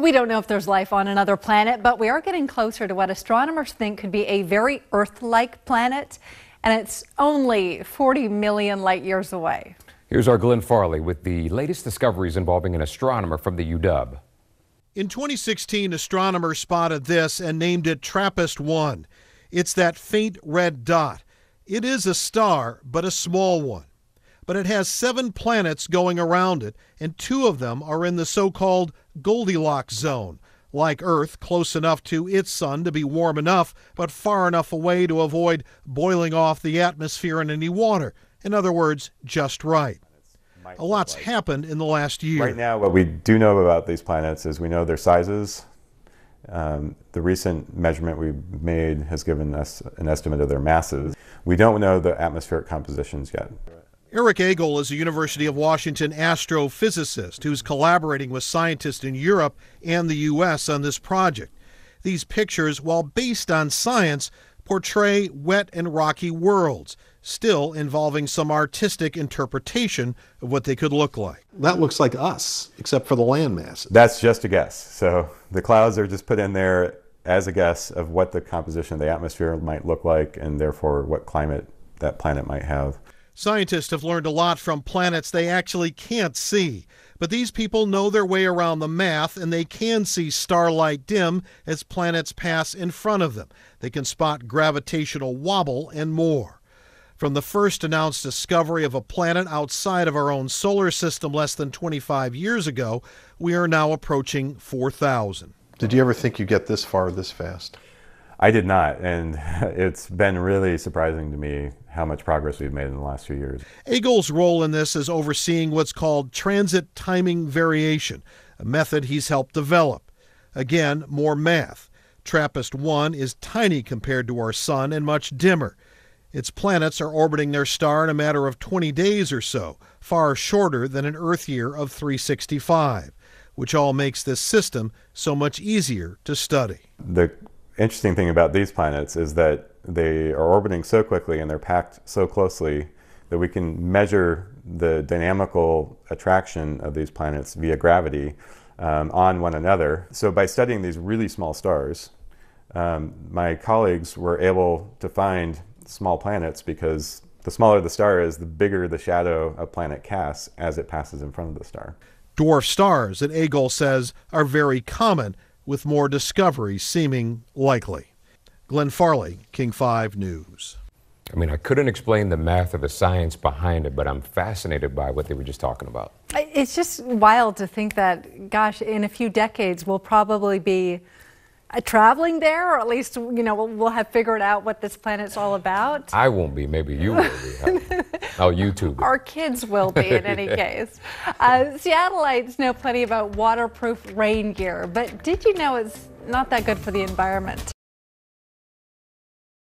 We don't know if there's life on another planet, but we are getting closer to what astronomers think could be a very Earth-like planet, and it's only 40 million light years away. Here's our Glenn Farley with the latest discoveries involving an astronomer from the UW. In 2016, astronomers spotted this and named it TRAPPIST-1. It's that faint red dot. It is a star, but a small one. But it has 7 planets going around it, and 2 of them are in the so-called Goldilocks zone, like Earth, close enough to its sun to be warm enough, but far enough away to avoid boiling off the atmosphere in any water. In other words, just right. A lot's happened in the last year. Right now, what we do know about these planets is we know their sizes. The recent measurement we made has given us an estimate of their masses. We don't know the atmospheric compositions yet. Eric Agel is a University of Washington astrophysicist who's collaborating with scientists in Europe and the U.S. on this project. These pictures, while based on science, portray wet and rocky worlds, still involving some artistic interpretation of what they could look like. That looks like us, except for the land masses. That's just a guess. So the clouds are just put in there as a guess of what the composition of the atmosphere might look like, and therefore what climate that planet might have. Scientists have learned a lot from planets they actually can't see, but these people know their way around the math, and they can see starlight dim as planets pass in front of them. They can spot gravitational wobble and more. From the first announced discovery of a planet outside of our own solar system less than 25 years ago, we are now approaching 4,000. Did you ever think you'd get this far this fast? I did not, and it's been really surprising to me how much progress we've made in the last few years. Agel's role in this is overseeing what's called transit timing variation, a method he's helped develop. Again, more math. TRAPPIST-1 is tiny compared to our sun and much dimmer. Its planets are orbiting their star in a matter of 20 days or so, far shorter than an Earth year of 365, which all makes this system so much easier to study. The interesting thing about these planets is that they are orbiting so quickly and they're packed so closely that we can measure the dynamical attraction of these planets via gravity on one another. So by studying these really small stars, my colleagues were able to find small planets because the smaller the star is, the bigger the shadow a planet casts as it passes in front of the star. Dwarf stars, that Agel says, are very common, with more discoveries seeming likely. Glenn Farley, King 5 News. I mean, I couldn't explain the math or the science behind it, but I'm fascinated by what they were just talking about. It's just wild to think that, gosh, in a few decades we'll probably be traveling there, or at least, we'll have figured out what this planet's all about. I won't be, maybe you will be. I'll YouTube it. Our kids will be in any case. Seattleites know plenty about waterproof rain gear, but did you know it's not that good for the environment?